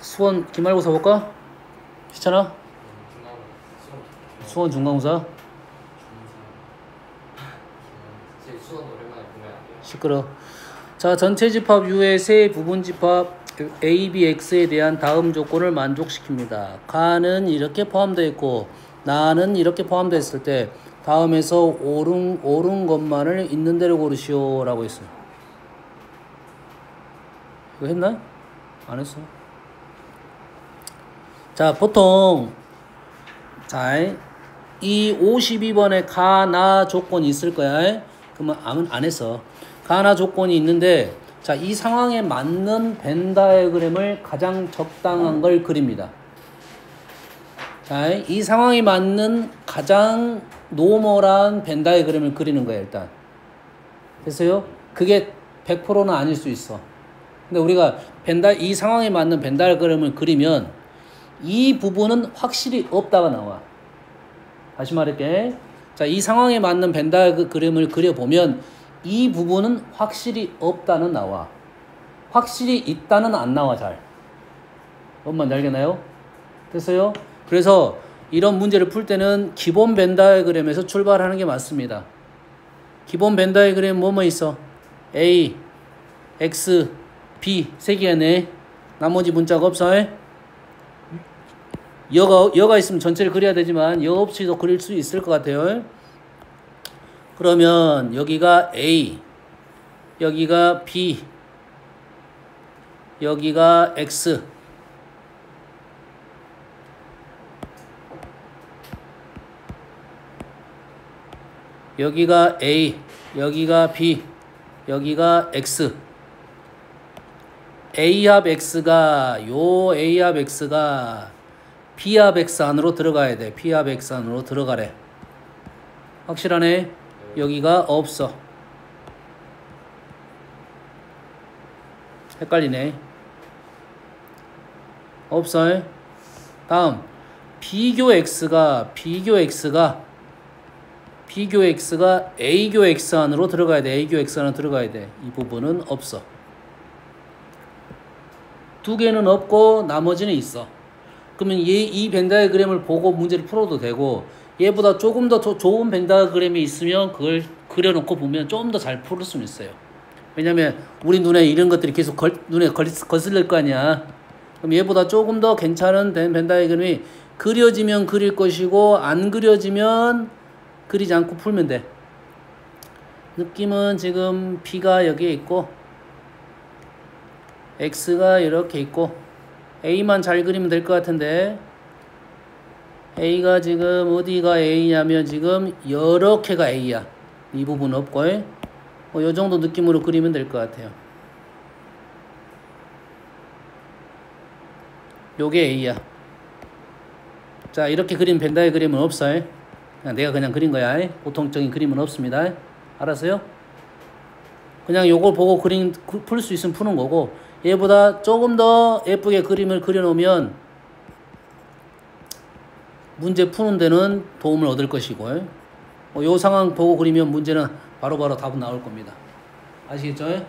수원 기말고사 볼까? 귀찮아? 수원 중간고사? 수원 오랜만에 보면 안 돼요? 시끄러. 자, 전체 집합 U의 세 부분 집합 A, B, X에 대한 다음 조건을 만족시킵니다. 가는 이렇게 포함되어 있고 나는 이렇게 포함되어 있을 때 다음에서 옳은 것만을 있는 대로 고르시오 라고 했어요. 이거 했나? 안 했어. 자, 보통 자, 이 52번에 가, 나 조건이 있을 거야. 그러면 안 했어. 가, 나 조건이 있는데 자, 이 상황에 맞는 벤 다이어그램을 가장 적당한 걸 그립니다. 자, 이 상황에 맞는 가장 노멀한 벤 다이어그램을 그리는 거예요, 일단. 됐어요? 그게 100%는 아닐 수 있어. 근데 우리가 이 상황에 맞는 벤 다이어그램을 그리면 이 부분은 확실히 없다가 나와. 다시 말할게. 자, 이 상황에 맞는 벤 다이어그램을 그려보면 이 부분은 확실히 없다는 나와. 확실히 있다는 안 나와, 잘. 뭔 알겠나요? 됐어요? 그래서 이런 문제를 풀 때는 기본 벤 다이어그램에서 출발하는 게 맞습니다. 기본 벤 다이어그램 뭐뭐 있어? A, X, B 세 개야, 네. 나머지 문자가 없어. 여가 있으면 전체를 그려야 되지만 여 없이도 그릴 수 있을 것 같아요. 그러면 여기가 A, 여기가 B, 여기가 X, 여기가 A, 여기가 B, 여기가 X. A합 X가 A합 X가 B합 X 안으로 들어가야 돼. B합 X 안으로 들어가래. 확실하네? 여기가 없어. 헷갈리네. 없어. 다음 B교 X가 A교 X 안으로 들어가야 돼. A교 X 안으로 들어가야 돼. 이 부분은 없어. 두 개는 없고 나머지는 있어. 그러면 이 벤 다이어그램을 보고 문제를 풀어도 되고 얘보다 조금 더 좋은 벤 다이어그램이 있으면 그걸 그려놓고 보면 좀 더 잘 풀을 수 있어요. 왜냐면 우리 눈에 이런 것들이 계속 눈에 거슬릴 거 아니야. 그럼 얘보다 조금 더 괜찮은 벤 다이어그램이 그려지면 그릴 것이고 안 그려지면 그리지 않고 풀면 돼. 느낌은 지금 B가 여기에 있고 X가 이렇게 있고 A만 잘 그리면 될 것 같은데 A가 지금 어디가 A냐면 지금 이렇게가 A야. 이 부분 없고 요 정도 느낌으로 그리면 될 것 같아요. 요게 A야. 자, 이렇게 그린 벤 다이어그램은 없어요. 내가 그냥 그린 거야. 보통적인 그림은 없습니다. 알았어요? 그냥 요걸 보고 풀 수 있으면 푸는 거고 얘보다 조금 더 예쁘게 그림을 그려놓으면 문제 푸는 데는 도움을 얻을 것이고 요 상황 보고 그리면 문제는 바로바로 답은 나올 겁니다. 아시겠죠?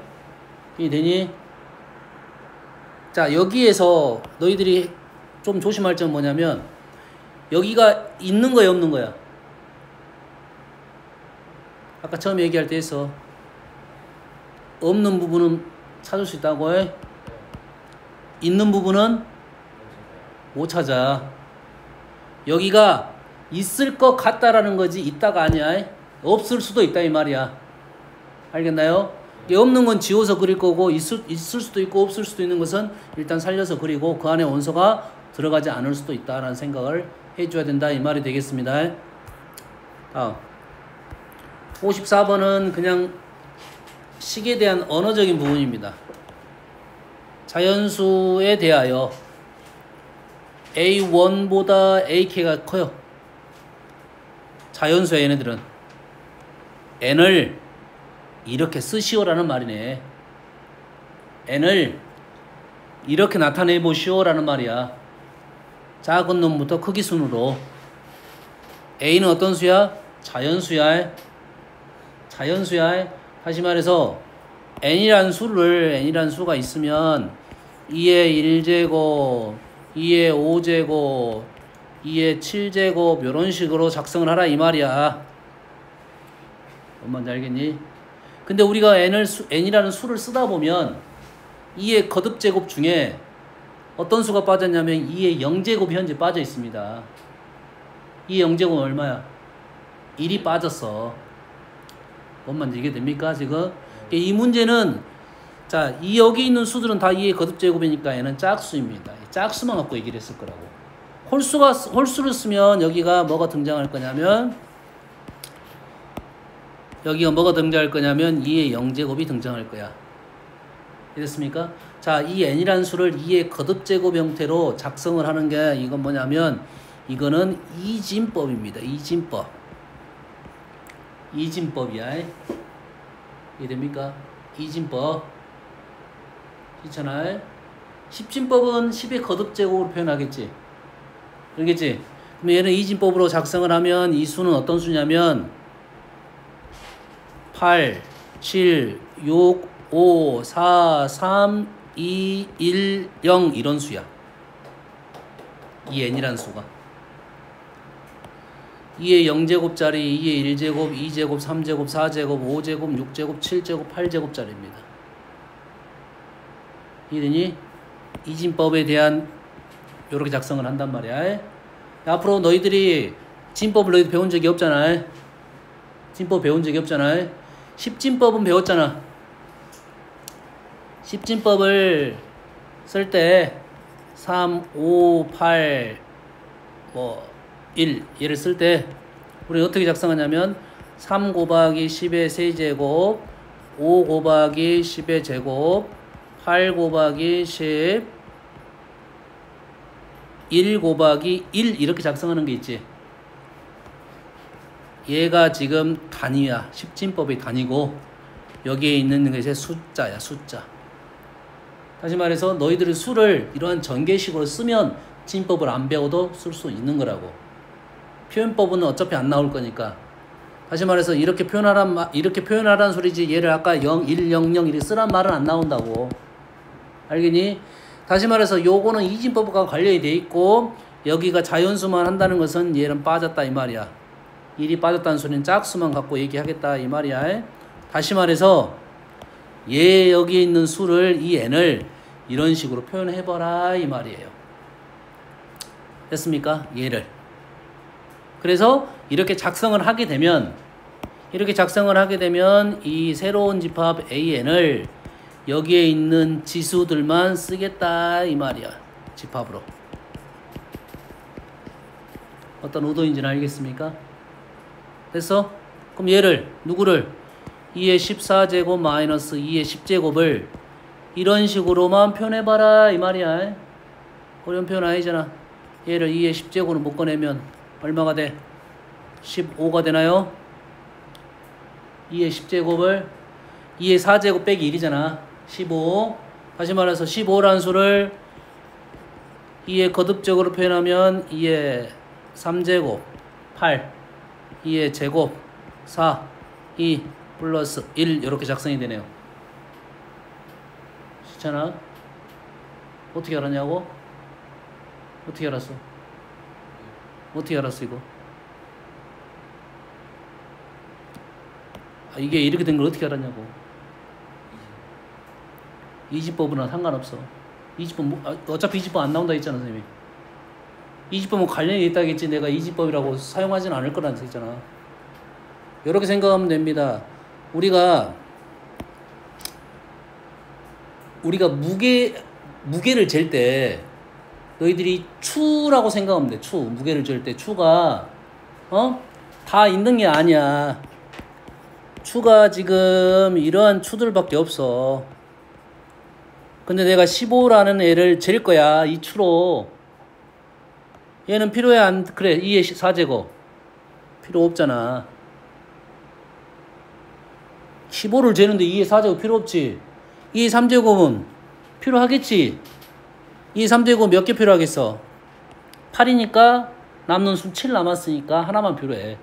이해되니? 자, 여기에서 너희들이 좀 조심할 점은 뭐냐면 여기가 있는 거야 없는 거야? 아까 처음 얘기할 때 했어. 없는 부분은 찾을 수 있다고 해. 있는 부분은 못 찾아. 여기가 있을 것 같다라는 거지 있다가 아니야. 없을 수도 있다 이 말이야. 알겠나요? 없는 건 지워서 그릴 거고 있을 수도 있고 없을 수도 있는 것은 일단 살려서 그리고 그 안에 원소가 들어가지 않을 수도 있다라는 생각을 해줘야 된다 이 말이 되겠습니다. 다음 54번은 그냥 식에 대한 언어적인 부분입니다. 자연수에 대하여 A1보다 AK가 커요. 자연수야 얘네들은. N을 이렇게 쓰시오라는 말이네. N을 이렇게 나타내 보시오라는 말이야. 작은 놈부터 크기 순으로. A는 어떤 수야? 자연수야. 자연수야. 다시 말해서 N이라는 수가 있으면 2의 1제곱, 2의 5제곱, 2의 7제곱 이런 식으로 작성을 하라 이 말이야. 뭔 말인지 알겠니? 근데 우리가 n이라는 수를 쓰다 보면 2의 거듭제곱 중에 어떤 수가 빠졌냐면 2의 0제곱이 현재 빠져 있습니다. 2의 0제곱은 얼마야? 1이 빠졌어. 뭔 말인지 이해됩니까 지금? 이 문제는 자, 여기 있는 수들은 다 2의 거듭제곱이니까 얘는 짝수입니다. 짝수만 갖고 얘기를 했을 거라고. 홀수를 쓰면 여기가 뭐가 등장할 거냐면 2의 0제곱이 등장할 거야. 이랬습니까? 자, 이 n이라는 수를 2의 거듭제곱 형태로 작성을 하는 게 이건 뭐냐면 이거는 이진법입니다. 이진법이야. 이해됩니까? 이진법. 있잖아요. 10진법은 10의 거듭제곱으로 표현하겠지. 그러겠지? 그럼 얘는 이진법으로 작성을 하면 이 수는 어떤 수냐면 8, 7, 6, 5, 4, 3, 2, 1, 0 이런 수야. 이 n이라는 수가. 2의 0제곱짜리, 2의 1제곱, 2제곱, 3제곱, 4제곱, 5제곱, 6제곱, 7제곱, 8제곱짜리입니다. 이러니 이진법에 대한 요렇게 작성을 한단 말이야. 앞으로 너희들이 진법을 너희들 배운 적이 없잖아. 진법 배운 적이 없잖아. 10진법은 배웠잖아. 10진법을 쓸 때 3, 5, 8, 1 얘를 쓸 때 우리 어떻게 작성하냐면 3 곱하기 10의 세제곱, 5 곱하기 10의 제곱, 8 곱하기 10, 1 곱하기 1 이렇게 작성하는 게 있지. 얘가 지금 단위야. 10진법의 단위고 여기에 있는 것이 숫자야. 숫자. 다시 말해서 너희들이 수를 이러한 전개식으로 쓰면 진법을 안 배워도 쓸 수 있는 거라고. 표현법은 어차피 안 나올 거니까. 다시 말해서 이렇게 표현하라는 소리지 얘를 아까 0, 1, 0, 0 이렇게 쓰란 말은 안 나온다고. 알겠니? 다시 말해서 요거는 이진법과 관련이 돼 있고 여기가 자연수만 한다는 것은 얘는 빠졌다 이 말이야. 1이 빠졌다는 소리는 짝수만 갖고 얘기하겠다 이 말이야. 다시 말해서 얘 여기 있는 수를 이 n을 이런 식으로 표현해봐라 이 말이에요. 됐습니까? 얘를. 그래서 이렇게 작성을 하게 되면 이 새로운 집합 AN을 여기에 있는 지수들만 쓰겠다 이 말이야. 집합으로. 어떤 의도인지는 알겠습니까? 됐어? 그럼 얘를 누구를 2의 14제곱 마이너스 2의 10제곱을 이런 식으로만 표현해봐라 이 말이야. 어려운 표현 아니잖아. 얘를 2의 10제곱으로 묶어내면 얼마가 돼? 15가 되나요? 2의 10제곱을 2의 4제곱 빼기 1이잖아. 15. 다시 말해서 15라는 수를 2의 거듭적으로 표현하면 2의 3제곱 8 2의 제곱 4 2 플러스 1 이렇게 작성이 되네요. 쉽잖아. 어떻게 알았냐고? 어떻게 알았어? 어떻게 알았어 이거? 이게 이렇게 된 걸 어떻게 알았냐고. 이집법은 상관없어. 이집법 어차피 이집법 안 나온다 했잖아 선생님이. 이집법은 관련이 있다겠지. 내가 이집법이라고 사용하지는 않을 거라는 했잖아. 이렇게 생각하면 됩니다. 우리가 무게를 잴 때 너희들이 추라고 생각하면 돼. 무게를 잴 때 추가 다 있는 게 아니야. 추가 지금 이러한 추들밖에 없어. 근데 내가 15라는 애를 잴 거야. 이 추로. 얘는 필요해 안 그래. 2의 4제곱 필요 없잖아. 15를 재는데 2의 4제곱 필요 없지. 2의 3제곱은 필요하겠지. 2의 3제곱 몇 개 필요하겠어? 8이니까 남는 수 7 남았으니까 하나만 필요해.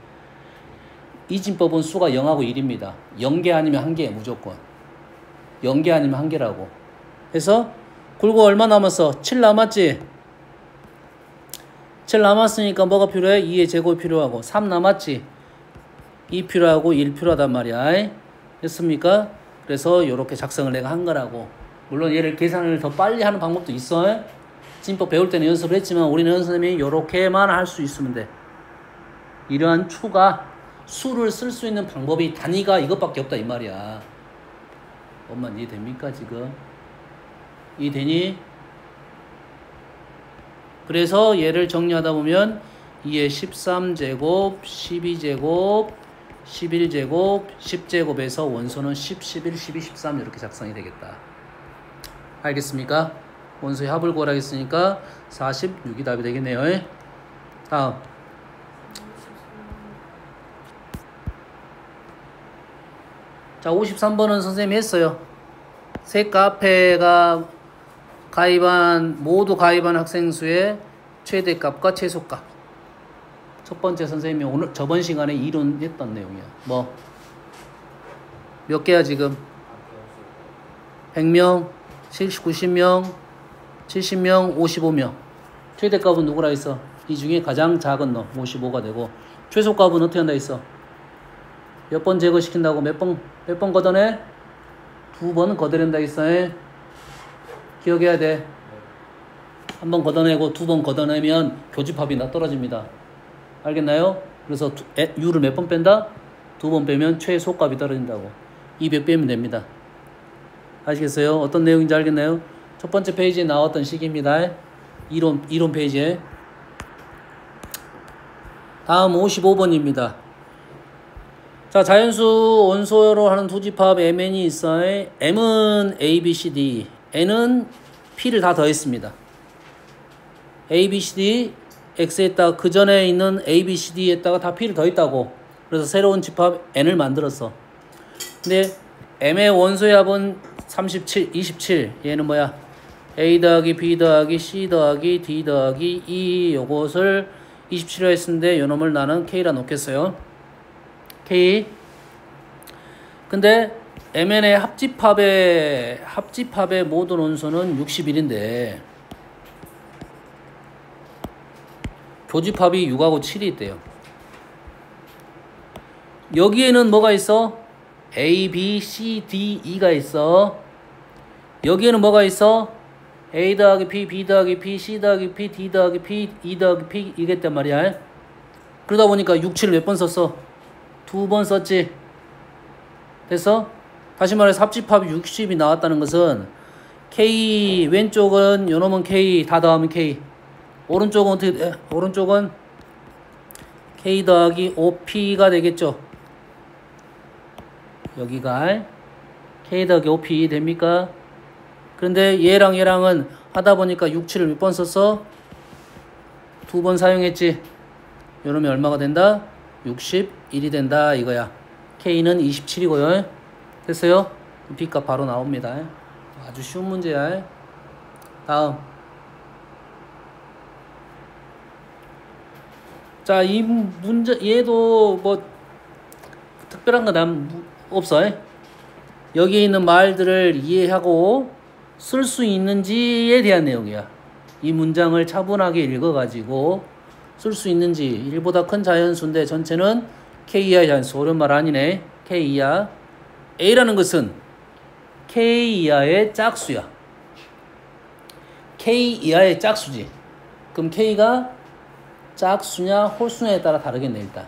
이진법은 수가 0하고 1입니다. 0개 아니면 1개 무조건. 0개 아니면 1개라고. 그래서 그리고 얼마 남았어? 7 남았지? 7 남았으니까 뭐가 필요해? 2의 제곱이 필요하고 3 남았지? 2 필요하고 1 필요하단 말이야. 됐습니까? 그래서 이렇게 작성을 내가 한 거라고. 물론 얘를 계산을 더 빨리 하는 방법도 있어. 진법 배울 때는 연습을 했지만 우리는 선생님이 이렇게만 할 수 있으면 돼. 이러한 추가 수를 쓸 수 있는 방법이 단위가 이것밖에 없다 이 말이야. 엄마 이해됩니까 지금? 이해되니? 그래서 얘를 정리하다 보면 2의 13제곱, 12제곱, 11제곱, 10제곱에서 원소는 10, 11, 12, 13 이렇게 작성이 되겠다. 알겠습니까? 원소의 합을 구하라 했으니까 46이 답이 되겠네요. 다음. 자, 53번은 선생님이 했어요. 세 카페가 모두 가입한 학생 수의 최대값과 최소값. 첫 번째 선생님이 저번 시간에 이론했던 내용이야. 뭐? 몇 개야 지금? 100명, 90명, 70명, 55명. 최대값은 누구라 했어? 이 중에 가장 작은 놈, 55가 되고, 최소값은 어떻게 한다 했어? 몇 번 제거시킨다고 몇 번 걷어내? 2번 걷어낸다 했어. 기억해야 돼. 한 번 걷어내고 2번 걷어내면 교집합이 떨어집니다. 알겠나요? 그래서 u를 몇 번 뺀다? 2번 빼면 최소값이 떨어진다고. 이 몇 빼면 됩니다. 아시겠어요? 어떤 내용인지 알겠나요? 첫 번째 페이지에 나왔던 식입니다. 이론 페이지에. 다음 55번입니다. 자, 자연수 원소로 하는 투집합 mn이 있어. m은 a, b, c, d. n은 p를 다 더했습니다. a, b, c, d, x에다가 그 전에 있는 a, b, c, d에다가 다 p를 더했다고. 그래서 새로운 집합 n을 만들었어. 근데 m의 원소의 합은 37, 27. 얘는 뭐야? a 더하기 b 더하기 c 더하기 d 더하기 e 요것을 27로 했는데 요 놈을 나는 k라 놓겠어요. K. 근데 MN의 합집합의 모든 원소는 61인데 교집합이 6하고 7이 있대요. 여기에는 뭐가 있어? A, B, C, D, E가 있어. 여기에는 뭐가 있어? A 더하기 P, B 더하기 P, C 더하기 P, D 더하기 P, E 더하기 P 이겠단 말이야. 그러다 보니까 6, 7을 몇 번 썼어? 2번 썼지. 됐어? 다시 말해서 합집합이 60이 나왔다는 것은 K 왼쪽은 요놈은 K 다 더하면 K. 오른쪽은 어떻게 돼? 오른쪽은 K 더하기 5P가 되겠죠. 여기가 K 더하기 5P 됩니까? 그런데 얘랑 얘랑은 하다 보니까 6, 7을 몇 번 썼어? 2번 사용했지. 요놈이 얼마가 된다? 61이 된다 이거야. K는 27이고요. 됐어요? B값 바로 나옵니다. 아주 쉬운 문제야. 다음. 자, 이 문제 얘도 뭐 특별한 거 난 없어. 여기에 있는 말들을 이해하고 쓸 수 있는지에 대한 내용이야. 이 문장을 차분하게 읽어가지고 쓸 수 있는지. 1보다 큰 자연수인데 전체는 K 이하의 자연수. 어려운 말 아니네. K 이하. A라는 것은 K 이하의 짝수야. K 이하의 짝수지. 그럼 K가 짝수냐 홀수냐에 따라 다르겠네 일단.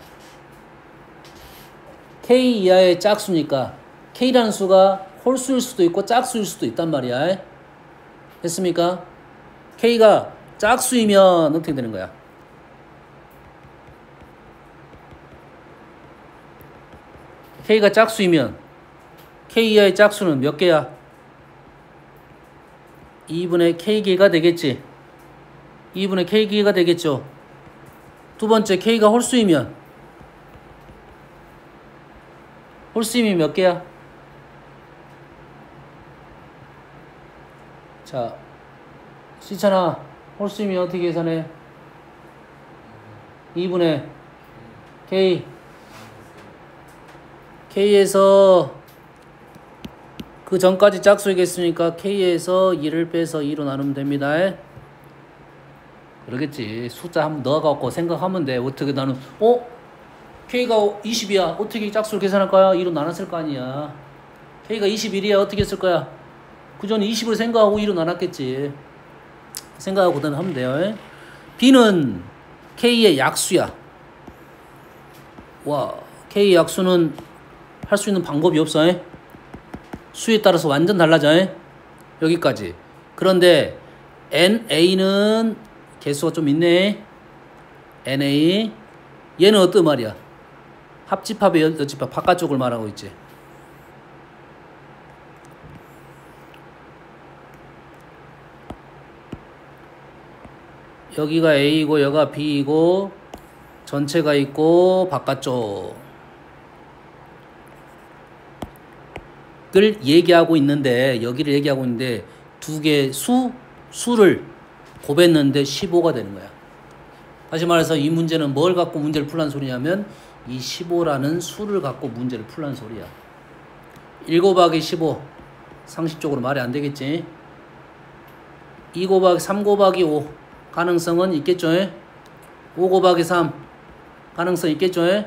K 이하의 짝수니까 K라는 수가 홀수일 수도 있고 짝수일 수도 있단 말이야. 됐습니까? K가 짝수이면 어떻게 되는 거야? K가 짝수이면 K 이하의 짝수는 몇 개야? 2분의 K개가 되겠지. 2분의 K개가 되겠죠. 두 번째 K가 홀수이면 몇 개야? 자, 시찬아, 홀수이면 어떻게 계산해? 2분의 K. K에서 그 전까지 짝수이겠으니까 K에서 2를 빼서 2로 나누면 됩니다. 그러겠지. 숫자 한번 넣어갖고 생각하면 돼. 어떻게 나는 K가 20이야. 어떻게 짝수를 계산할 거야? 2로 나눴을 거 아니야. K가 21이야. 어떻게 했을 거야? 그 전에 20을 생각하고 2로 나눴겠지. 생각하고 그다음 하면 돼요. B는 K의 약수야. 와, K의 약수는 할 수 있는 방법이 없어. 수에 따라서 완전 달라져. 여기까지. 그런데 NA는 개수가 좀 있네. NA. 얘는 어떤 말이야? 합집합의 여집합. 바깥쪽을 말하고 있지. 여기가 A이고 여기가 B이고 전체가 있고 바깥쪽을 얘기하고 있는데 여기를 얘기하고 있는데 두 개의 수를 곱했는데 15가 되는 거야. 다시 말해서 이 문제는 뭘 갖고 문제를 풀란 소리냐면 이 15라는 수를 갖고 문제를 풀란 소리야. 1 곱하기 15 상식적으로 말이 안 되겠지. 2 곱하기 3 곱하기 5 가능성은 있겠죠. 5 곱하기 3 가능성 있겠죠.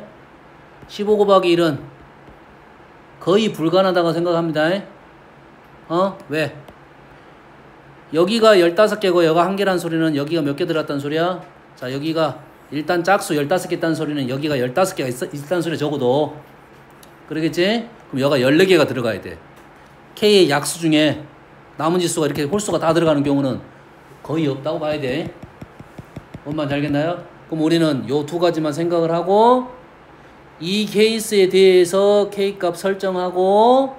15 곱하기 1은 거의 불가능하다고 생각합니다. 왜? 여기가 15개고 여기가 1개란 소리는 여기가 몇 개 들어갔다는 소리야? 자, 여기가 일단 짝수 15개 있다는 소리는 여기가 15개가 있다는 소리야, 적어도. 그러겠지? 그럼 여기가 14개가 들어가야 돼. K의 약수 중에 남은 지수가 이렇게 홀수가 다 들어가는 경우는 거의 없다고 봐야 돼. 뭔 말인지 알겠나요? 그럼 우리는 요 두 가지만 생각을 하고 이 케이스에 대해서 K 값 설정하고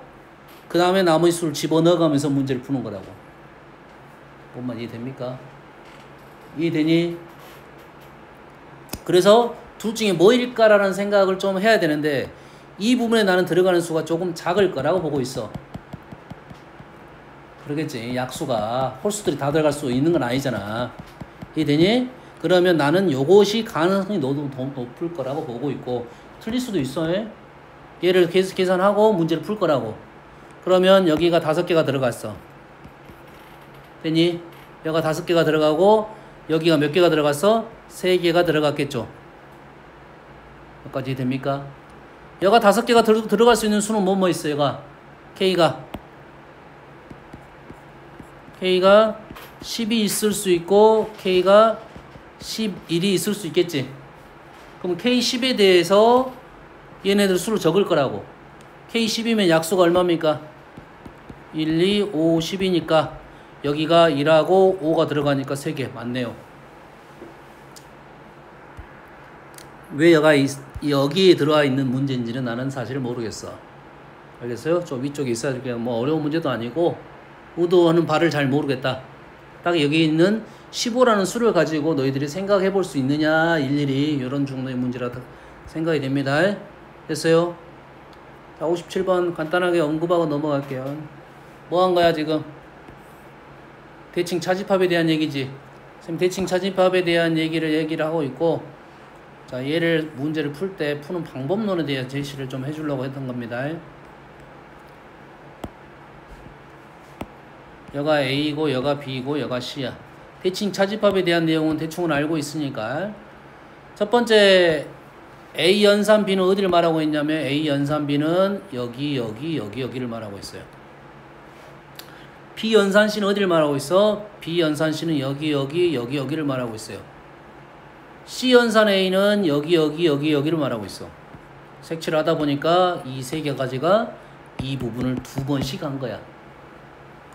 그 다음에 나머지 수를 집어넣어가면서 문제를 푸는 거라고. 뭔 말 이해됩니까? 이해되니? 그래서 둘 중에 뭐일까라는 생각을 좀 해야 되는데 이 부분에 나는 들어가는 수가 조금 작을 거라고 보고 있어. 그러겠지. 약수가 홀수들이 다 들어갈 수 있는 건 아니잖아. 이해되니? 그러면 나는 요것이 가능성이 높을 거라고 보고 있고 틀릴 수도 있어. 얘를 계속 계산하고 문제를 풀 거라고. 그러면 여기가 5개가 들어갔어. 되니? 여기가 5개가 들어가고 여기가 몇 개가 들어갔어? 3개가 들어갔겠죠. 여기까지 됩니까? 여기가 5개가 들어갈 수 있는 수는 뭐 있어? 여기가 K가 10이 있을 수 있고 K가 11이 있을 수 있겠지. 그럼 K10에 대해서 얘네들 수를 적을 거라고. K10이면 약수가 얼마입니까? 1, 2, 5, 10이니까 여기가 1하고 5가 들어가니까 3개 맞네요. 왜 여기에 들어와 있는 문제인지는 나는 사실 모르겠어. 알겠어요? 좀 위쪽에 있어야 그냥 뭐 어려운 문제도 아니고 의도하는 바를 잘 모르겠다. 딱 여기 있는 15라는 수를 가지고 너희들이 생각해 볼 수 있느냐 일일이 이런 종류의 문제라도 생각이 됩니다. 됐어요? 자, 57번 간단하게 언급하고 넘어갈게요. 뭐 한 거야 지금? 대칭 차집합에 대한 얘기지. 선생님 대칭 차집합에 대한 얘기를 하고 있고 자, 얘를 문제를 풀 때 푸는 방법론에 대한 제시를 좀 해주려고 했던 겁니다. 여가 A이고 여가 B이고 여가 C야. 대칭 차집합에 대한 내용은 대충은 알고 있으니까 첫 번째 A 연산 B는 어디를 말하고 있냐면 A 연산 B는 여기를 말하고 있어요. B 연산 C는 어디를 말하고 있어? B 연산 C는 여기를 말하고 있어요. C 연산 A는 여기를 말하고 있어. 색칠을 하다 보니까 이 세 가지가 이 부분을 2번씩 한 거야.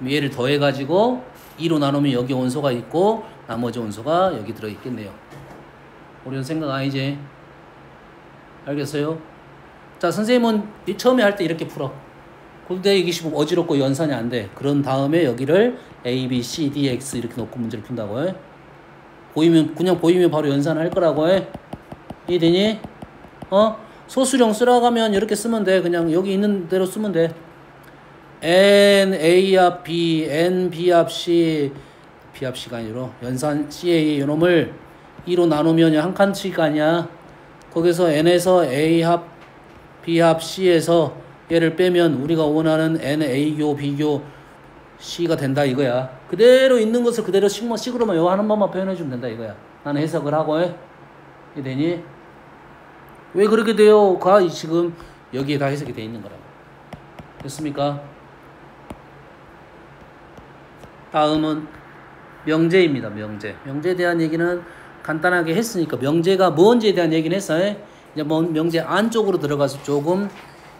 얘를 더해가지고 2로 나누면 여기 원소가 있고 나머지 원소가 여기 들어있겠네요. 어려운 생각 아니지? 알겠어요? 자, 선생님은 처음에 할 때 이렇게 풀어. 근데 이게 어지럽고 연산이 안 돼. 그런 다음에 여기를 A, B, C, D, X 이렇게 놓고 문제를 푼다고 해. 그냥 보이면 바로 연산할 거라고 해. 이해되니? 소수령 쓰라가면 이렇게 쓰면 돼. 그냥 여기 있는 대로 쓰면 돼. N, A 합 B, N, B 합 C, B 합 C가 아니라 연산 CA 이놈을 2로 나누면 한 칸씩 아니야. 거기서 N에서 A 합 B 합 C에서 얘를 빼면 우리가 원하는 NA교, B교, C가 된다 이거야. 그대로 있는 것을 그대로 식으로만 요 하는 것만 표현해주면 된다 이거야. 나는 해석을 하고 해. 이게 되니? 왜 그렇게 돼요? 가 지금 여기에 다 해석이 돼 있는 거라고. 됐습니까? 다음은 명제입니다. 명제. 명제에 대한 얘기는 간단하게 했으니까 명제가 뭔지에 대한 얘기는 했어요. 이제 뭐 명제 안쪽으로 들어가서 조금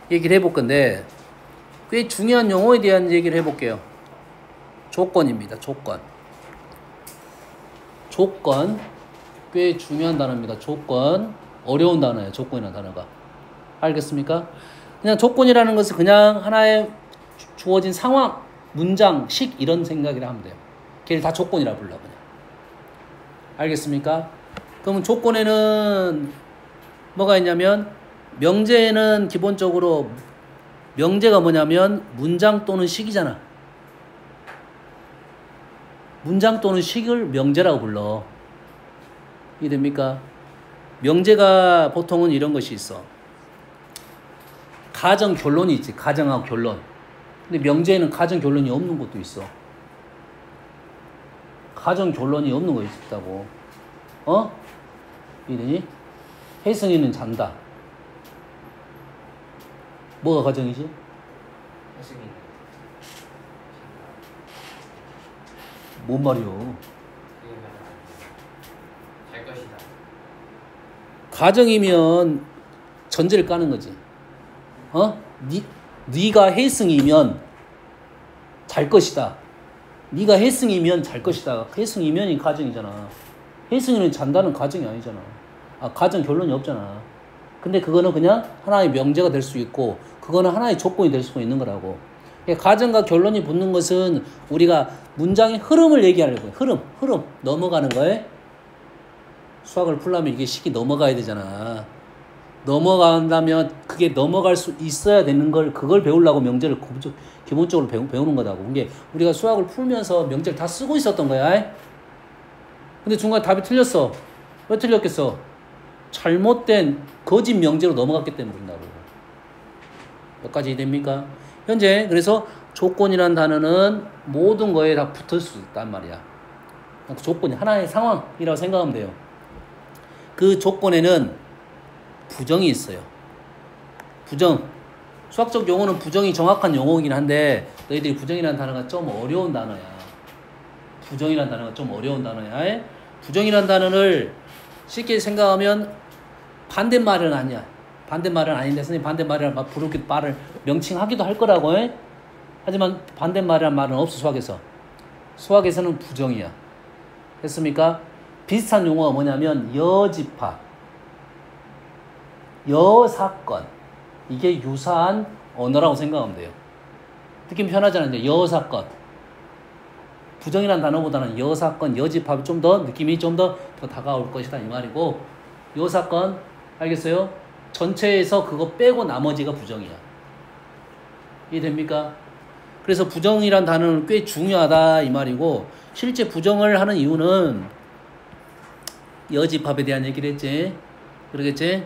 얘기를 해볼 건데 꽤 중요한 용어에 대한 얘기를 해볼게요. 조건입니다. 조건. 조건. 꽤 중요한 단어입니다. 조건. 어려운 단어예요. 조건이라는 단어가. 알겠습니까? 그냥 조건이라는 것은 그냥 하나의 주어진 상황, 문장, 식 이런 생각이라 하면 돼요. 걔를 다 조건이라 불러 그냥. 알겠습니까? 그러면 조건에는 뭐가 있냐면 명제에는 기본적으로 명제가 뭐냐면 문장 또는 식이잖아. 문장 또는 식을 명제라고 불러. 이해됩니까? 명제가 보통은 이런 것이 있어. 가정 결론이 있지. 가정하고 결론. 근데 명제에는 가정 결론이 없는 것도 있어. 가정 결론이 없는 거 있다고. 어? 이해되니? 혜승이는 잔다. 뭐가 가정이지? 혜승이 뭔 말이요? 잘 것이다. 가정이면 전제를 까는 거지. 어? 네가 혜승이면 잘 것이다. 네가 혜승이면 잘 것이다. 혜승이면이 가정이잖아. 혜승이는 잔다는 가정이 아니잖아. 아, 가정 결론이 없잖아. 근데 그거는 그냥 하나의 명제가 될 수 있고 그거는 하나의 조건이 될 수 있는 거라고. 가정과 결론이 붙는 것은 우리가 문장의 흐름을 얘기하려고 해요. 흐름 넘어가는 거에 수학을 풀려면 이게 식이 넘어가야 되잖아. 넘어간다면 그게 넘어갈 수 있어야 되는 걸 그걸 배우려고 명제를 기본적으로 배우는 거다고. 그게 우리가 수학을 풀면서 명제를 다 쓰고 있었던 거야. 근데 중간에 답이 틀렸어. 왜 틀렸겠어? 잘못된 거짓 명제로 넘어갔기 때문에 그런다고. 여기까지 이해됩니까? 현재 그래서 조건이라는 단어는 모든 거에 다 붙을 수 있단 말이야. 조건이 하나의 상황이라고 생각하면 돼요. 그 조건에는 부정이 있어요. 부정. 수학적 용어는 부정이 정확한 용어이긴 한데 너희들이 부정이라는 단어가 좀 어려운 단어야. 부정이라는 단어가 좀 어려운 단어야. 부정이라는 단어를 쉽게 생각하면 반대말은 아니야. 반대말은 아닌데 선생님 반대말이란 부르기 말을 명칭하기도 할 거라고. 하지만 반대말이란 말은 없어. 수학에서. 수학에서는 부정이야. 됐습니까? 비슷한 용어가 뭐냐면 여집합, 여사건. 이게 유사한 언어라고 생각하면 돼요. 느낌 편하잖아요. 이제 여사건. 부정이라는 단어보다는 여사건, 여집합이 좀 더 느낌이 좀 더 다가올 것이다 이 말이고, 여사건 알겠어요? 전체에서 그거 빼고 나머지가 부정이야. 이해됩니까? 그래서 부정이란 단어는 꽤 중요하다 이 말이고, 실제 부정을 하는 이유는 여집합에 대한 얘기를 했지. 그러겠지?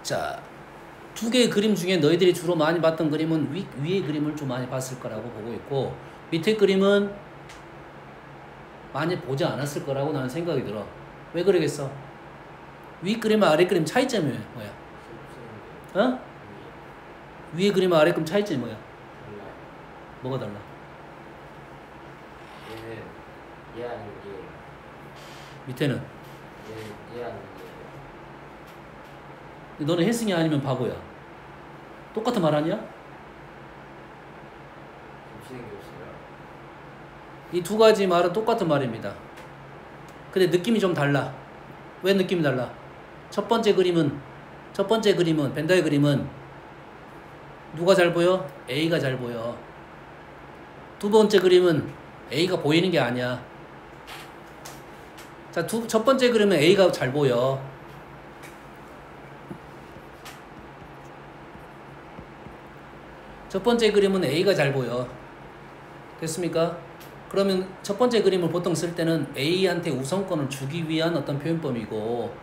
자, 두 개의 그림 중에 너희들이 주로 많이 봤던 그림은 위의 그림을 좀 많이 봤을 거라고 보고 있고, 밑에 그림은 많이 보지 않았을 거라고 나는 생각이 들어. 왜 그러겠어? 위 그림과 아래 그림 차이점이 뭐야? 어? 위의 그림과 아래 그림 차이점이 뭐야? 달라요. 뭐가 달라? 얘는 얘하는 게 밑에는? 얘하는 게 너는 혜승이 아니면 바보야. 똑같은 말 아니야? 겹치는 게 없어요. 이 두 가지 말은 똑같은 말입니다. 근데 느낌이 좀 달라. 왜 느낌이 달라? 첫 번째 그림은 벤더의 그림은 누가 잘 보여? A가 잘 보여. 두 번째 그림은 A가 보이는 게 아니야. 자, 첫 번째 그림은 A가 잘 보여. 첫 번째 그림은 A가 잘 보여. 됐습니까? 그러면 첫 번째 그림을 보통 쓸 때는 A한테 우선권을 주기 위한 어떤 표현법이고,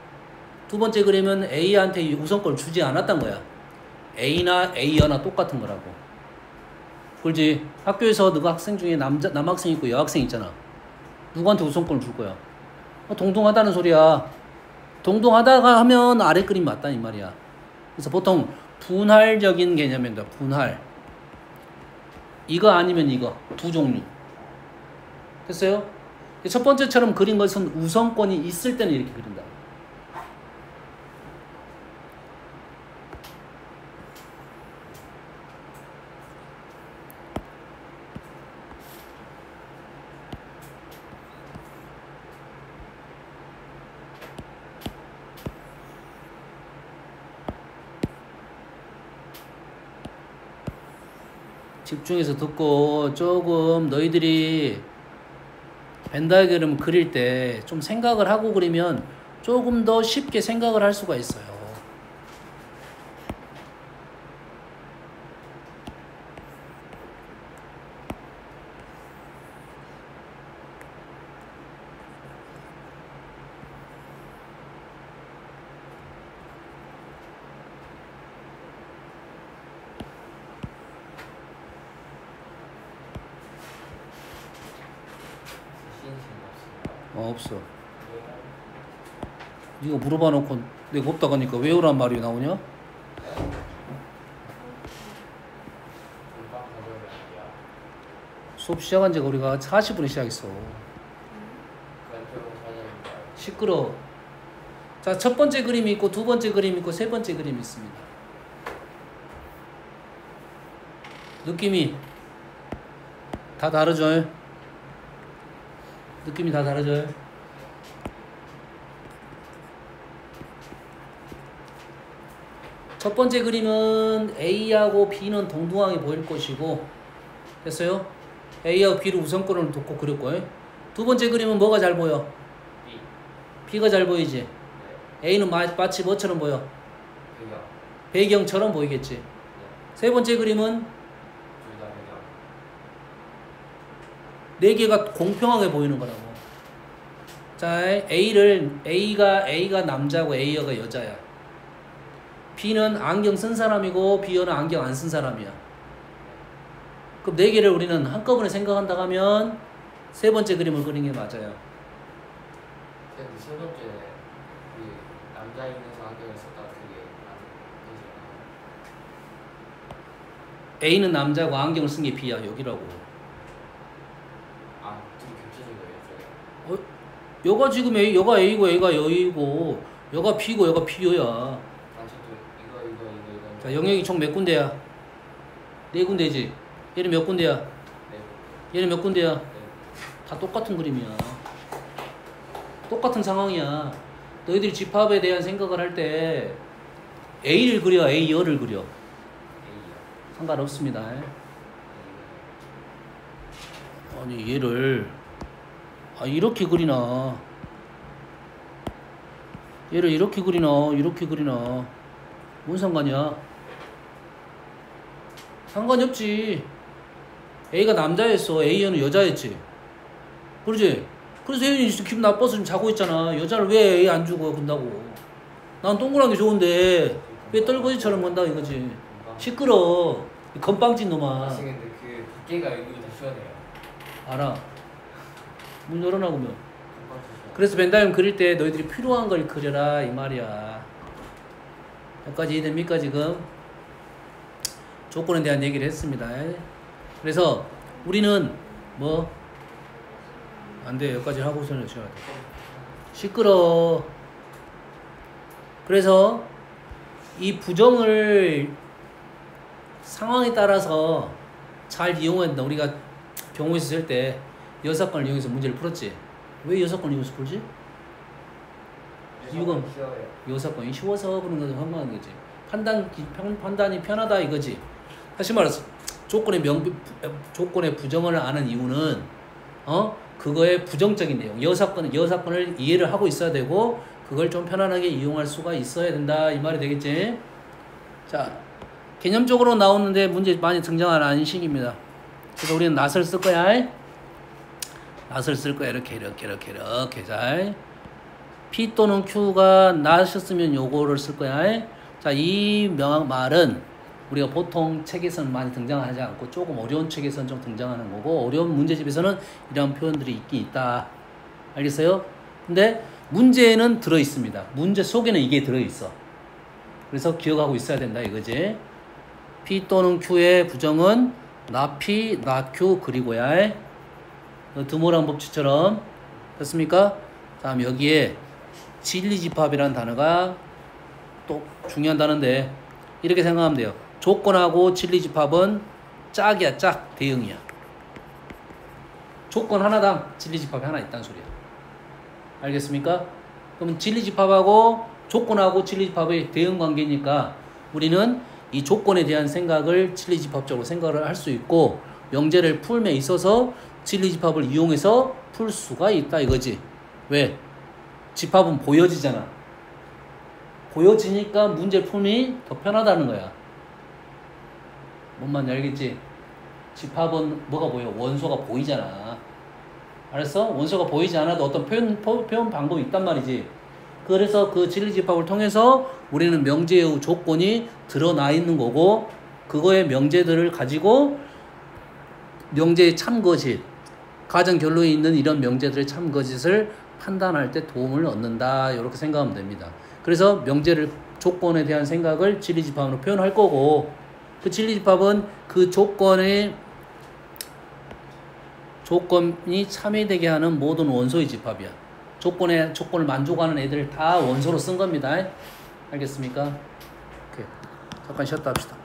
두 번째 그림은 A한테 우선권을 주지 않았단 거야. A나 A여나 똑같은 거라고. 그렇지? 학교에서 너가 학생 중에 남학생 있고 여학생 있잖아. 누구한테 우선권을 줄 거야? 동등하다는 소리야. 동등하다가 하면 아래 그림 맞다 이 말이야. 그래서 보통 분할적인 개념입니다. 분할. 이거 아니면 이거. 두 종류. 됐어요? 첫 번째처럼 그린 것은 우선권이 있을 때는 이렇게 그린다. 집중해서 듣고 조금 너희들이 벤다이그램 그릴 때 좀 생각을 하고 그리면 조금 더 쉽게 생각을 할 수가 있어요. 없어. 네가 물어봐 놓고 내가 없다고 하니까 왜 오란 말이 나오냐? 수업 시작한 지가 우리가 40분에 시작했어. 시끄러워. 자, 첫 번째 그림이 있고 두 번째 그림이 있고 세 번째 그림이 있습니다. 느낌이 다 다르죠? 느낌이 다 다르죠? 첫 번째 그림은 A하고 B는 동등하게 보일 것이고, 됐어요? A하고 B를 우선권을 놓고 그릴 거예요. 두 번째 그림은 뭐가 잘 보여? B. B가 잘 보이지? 네. A는 마치 뭐처럼 보여? 배경. 배경처럼 보이겠지? 네. 세 번째 그림은 둘 다 배경. 네 개가 공평하게 보이는 거라고. 자, A가 남자고 A가 여자야. B는 안경 쓴 사람이고 B는 안경 안 쓴 사람이야. 그럼 네 개를 우리는 한꺼번에 생각한다 하면 세 번째 그림을 그리는 게 맞아요. 근데 세 번째 그 남자 있는 안경을 썼다 그게 안 되잖아. A는 남자고 안경을 쓴 게 B야. 여기라고. 아, 둘이 겹쳐진 거예요, 저게? 여가 지금 여가 A고 A가 여이고 여가 B고 여가 B여야. 아, 저도 이거. 자, 영역이 총 몇 군데야? 네 군데지. 얘는 몇 군데야? 네. 얘는 몇 군데야? 네. 다 똑같은 그림이야. 똑같은 상황이야. 너희들이 집합에 대한 생각을 할 때 A를 그려, A여를 그려. A요. 상관없습니다. 아니 얘를 이렇게 그리나, 얘를 이렇게 그리나, 이렇게 그리나 뭔 상관이야? 상관이 없지. A가 남자였어, A는 여자였지. 그러지? 그래서 혜윤이 기분 나빠서 지금 자고 있잖아. 여자를 왜 A 안 주고 근다고. 난 동그란 게 좋은데 왜 떨거지처럼 건다 이거지. 시끄러. 건빵진 놈아. 근데 그 밖에가 여기보다 시원해요. 알아. 문 열어놔보면. 금방 시원. 그래서 벤다이엄 그릴 때 너희들이 필요한 걸 그려라 이 말이야. 여기까지 이해됩니까 지금? 조건에 대한 얘기를 했습니다. 그래서 우리는 뭐 안돼, 여기까지 하고서는 쉬어야 돼. 시끄러. 그래서 이 부정을 상황에 따라서 잘 이용해야 된다. 우리가 경우에서 쓸 때 여사건을 이용해서 문제를 풀었지. 왜 여사건을 이용해서 풀지? 이유가 쉬워요. 여사건이 쉬워서 그런 것을 한가한 거지. 판단이 편하다 이거지. 다시 말해서 조건의 부정을 아는 이유는 그거의 부정적인 내용, 여사건을 이해를 하고 있어야 되고 그걸 좀 편안하게 이용할 수가 있어야 된다 이 말이 되겠지. 자, 개념적으로 나오는데 문제 많이 등장하는 식입니다. 그래서 우리는 낫을 쓸 거야. 낫을 쓸 거야. 이렇게 자, P 또는 Q가 낫이었으면 요거를 쓸 거야. 자, 이 말은 우리가 보통 책에서는 많이 등장하지 않고 조금 어려운 책에서는 좀 등장하는 거고 어려운 문제집에서는 이런 표현들이 있긴 있다. 알겠어요? 근데 문제에는 들어있습니다. 문제 속에는 이게 들어있어. 그래서 기억하고 있어야 된다 이거지. P 또는 Q의 부정은 나 P, 나 Q 그리고야. 드모란 법칙처럼 됐습니까? 다음 여기에 진리집합이라는 단어가 또 중요한 단어인데 이렇게 생각하면 돼요. 조건하고 진리집합은 짝이야, 짝. 대응이야. 조건 하나당 진리집합이 하나 있다는 소리야. 알겠습니까? 그러면 진리집합하고 조건하고 진리집합의 대응관계니까 우리는 이 조건에 대한 생각을 진리집합적으로 생각을 할 수 있고 명제를 풀에 있어서 진리집합을 이용해서 풀 수가 있다 이거지. 왜? 집합은 보여지잖아. 보여지니까 문제 풀이 더 편하다는 거야. 뭔 말인지 알겠지? 집합은 뭐가 보여? 원소가 보이잖아. 알았어? 원소가 보이지 않아도 어떤 표현 방법이 있단 말이지. 그래서 그 진리집합을 통해서 우리는 명제의 조건이 드러나 있는 거고 그거의 명제들을 가지고 명제의 참거짓, 가정 결론에 있는 이런 명제들의 참거짓을 판단할 때 도움을 얻는다. 이렇게 생각하면 됩니다. 그래서 명제를 조건에 대한 생각을 진리집합으로 표현할 거고 그 진리집합은 그 조건이 참여되게 하는 모든 원소의 집합이야. 조건을 만족하는 애들 다 원소로 쓴 겁니다. 알겠습니까? 오케이. 잠깐 쉬었다 합시다.